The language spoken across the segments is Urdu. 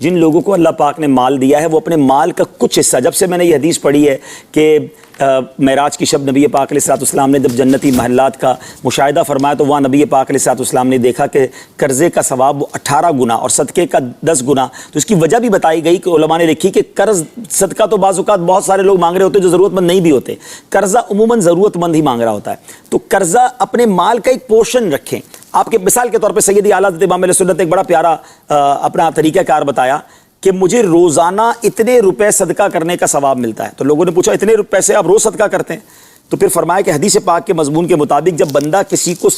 جن لوگوں کو اللہ پاک نے مال دیا ہے وہ اپنے مال کا کچھ حصہ، جب سے میں نے یہ حدیث پڑھی ہے کہ معراج کی شب نبی پاک علیہ الصلوۃ والسلام نے جب جنتی محلات کا مشاہدہ فرمایا تو وہاں نبی پاک علیہ الصلوۃ والسلام نے دیکھا کہ قرضے کا ثواب وہ 18 گنا اور صدقے کا 10 گنا. تو اس کی وجہ بھی بتائی گئی کہ علماء نے لکھی کہ قرض صدقہ تو بعض اوقات بہت سارے لوگ مانگ رہے ہوتے جو ضرورت مند نہیں بھی ہوتے، قرضہ عموماً ضرورت مند ہی مانگ رہا ہوتا ہے. تو قرضہ اپنے مال کا ایک پورشن رکھیں. آپ کے مثال کے طور پہ سیدی اعلیٰ حضرت امام علیہ سنت نے ایک بڑا پیارا اپنا طریقہ کار بتایا کہ مجھے روزانہ اتنے روپے صدقہ کرنے کا ثواب ملتا ہے. تو لوگوں نے پوچھا اتنے پیسے آپ روز صدقہ کرتے ہیں؟ تو پھر فرمایا کہ حدیث پاک کے مضمون کے مطابق جب بندہ کسی کو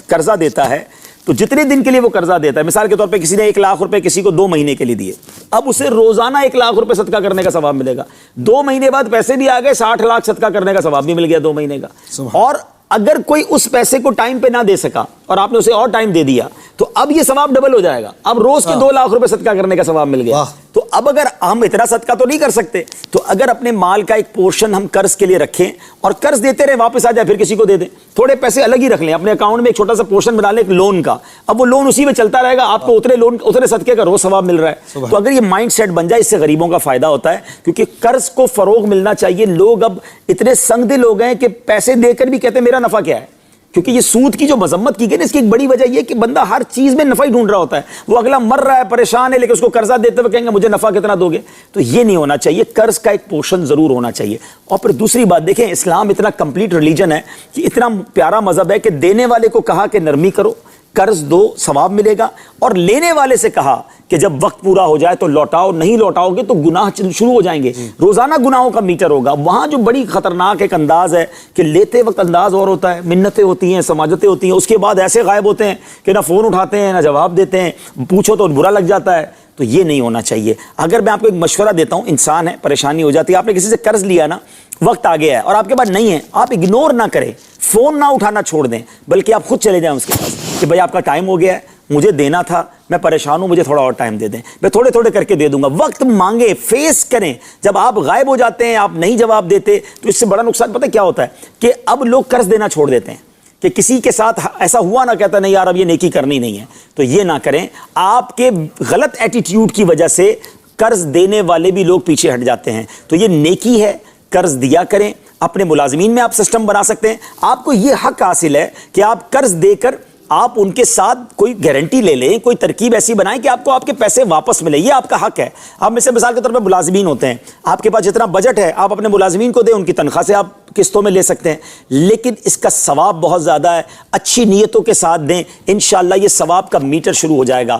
قرضہ دیتا ہے تو جتنے دن کے لیے وہ قرضہ دیتا ہے، مثال کے طور پہ کسی نے 1 لاکھ روپے کسی کو 2 مہینے کے لیے دیے، اب اسے روزانہ 1 لاکھ روپے صدقہ کرنے کا ثواب ملے گا. 2 مہینے بعد پیسے بھی آ گئے، 60 لاکھ صدقہ کرنے کا ثواب بھی مل گیا 2 مہینے کا. اور اگر کوئی اس پیسے کو ٹائم پہ نہ دے سکا اور آپ نے اسے اور ٹائم دے دیا تو اب یہ ثواب ڈبل ہو جائے گا، اب روز کے 2 لاکھ روپے صدقہ کرنے کا ثواب مل گیا. تو اب اگر ہم اتنا صدقہ تو نہیں کر سکتے، تو اگر اپنے مال کا ایک پورشن ہم قرض کے لیے رکھیں اور قرض دیتے رہے، واپس آ جائے پھر کسی کو دے دیں. تھوڑے پیسے الگ ہی رکھ لیں اپنے اکاؤنٹ میں، ایک چھوٹا سا پورشن بنا لیں ایک لون کا، اب وہ لون اسی میں چلتا رہے گا، آپ کو اتنے صدقے کا روز ثواب مل رہا ہے. تو اگر یہ مائنڈ سیٹ بن جائے، اس سے غریبوں کا فائدہ ہوتا ہے، کیونکہ قرض کو فروغ ملنا چاہیے. لوگ اب اتنے سنگ دل ہو گئے کہ پیسے دے کر بھی کہتے ہیں میرا نفع کیا ہے، کیونکہ یہ سود کی جو مذمت کی گئی نا، اس کی ایک بڑی وجہ یہ کہ بندہ ہر چیز میں نفع ہی ڈھونڈ رہا ہوتا ہے. وہ اگلا مر رہا ہے، پریشان ہے، لیکن اس کو قرضہ دیتے ہوئے کہیں گے مجھے نفع کتنا دو گے. تو یہ نہیں ہونا چاہیے، قرض کا ایک پورشن ضرور ہونا چاہیے. اور پھر دوسری بات دیکھیں، اسلام اتنا کمپلیٹ ریلیجن ہے کہ اتنا پیارا مذہب ہے کہ دینے والے کو کہا کہ نرمی کرو، قرض دو، ثواب ملے گا، اور لینے والے سے کہا کہ جب وقت پورا ہو جائے تو لوٹاؤ، نہیں لوٹاؤ گے تو گناہ شروع ہو جائیں گے. روزانہ گناہوں کا میٹر ہوگا. وہاں جو بڑی خطرناک ایک انداز ہے کہ لیتے وقت انداز اور ہوتا ہے، منتیں ہوتی ہیں، سماجتیں ہوتی ہیں، اس کے بعد ایسے غائب ہوتے ہیں کہ نہ فون اٹھاتے ہیں نہ جواب دیتے ہیں، پوچھو تو برا لگ جاتا ہے. تو یہ نہیں ہونا چاہیے. اگر میں آپ کو ایک مشورہ دیتا ہوں، انسان ہے، پریشانی ہو جاتی ہے، آپ نے کسی سے قرض لیا نا، وقت آ گیا ہے اور آپ کے پاس نہیں ہے، آپ اگنور نہ کریں، فون نہ اٹھانا چھوڑ دیں، بلکہ آپ خود چلے جائیں اس کے پاس کہ بھائی آپ کا ٹائم ہو گیا ہے، مجھے دینا تھا، میں پریشان ہوں، مجھے تھوڑا اور ٹائم دے دیں، میں تھوڑے تھوڑے کر کے دے دوں گا. وقت مانگے، فیس کریں. جب آپ غائب ہو جاتے ہیں، آپ نہیں جواب دیتے، تو اس سے بڑا نقصان پتہ کیا ہوتا ہے کہ اب لوگ قرض دینا چھوڑ دیتے ہیں کہ کسی کے ساتھ ایسا ہوا نہ، کہتا نہیں یار اب یہ نیکی کرنی نہیں ہے. تو یہ نہ کریں. آپ کے غلط ایٹیٹیوڈ کی وجہ سے قرض دینے والے بھی لوگ پیچھے ہٹ جاتے ہیں. تو یہ نیکی ہے، قرض دیا کریں. اپنے ملازمین میں آپ سسٹم بنا سکتے ہیں. آپ کو یہ حق حاصل ہے کہ آپ قرض دے کر آپ ان کے ساتھ کوئی گارنٹی لے لیں، کوئی ترکیب ایسی بنائیں کہ آپ کو آپ کے پیسے واپس ملے. یہ آپ کا حق ہے. آپ میں سے مثال کے طور پہ ملازمین ہوتے ہیں، آپ کے پاس جتنا بجٹ ہے آپ اپنے ملازمین کو دیں، ان کی تنخواہ سے آپ قسطوں میں لے سکتے ہیں، لیکن اس کا ثواب بہت زیادہ ہے. اچھی نیتوں کے ساتھ دیں، انشاءاللہ یہ ثواب کا میٹر شروع ہو جائے گا.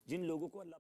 جن لوگوں کو اللہ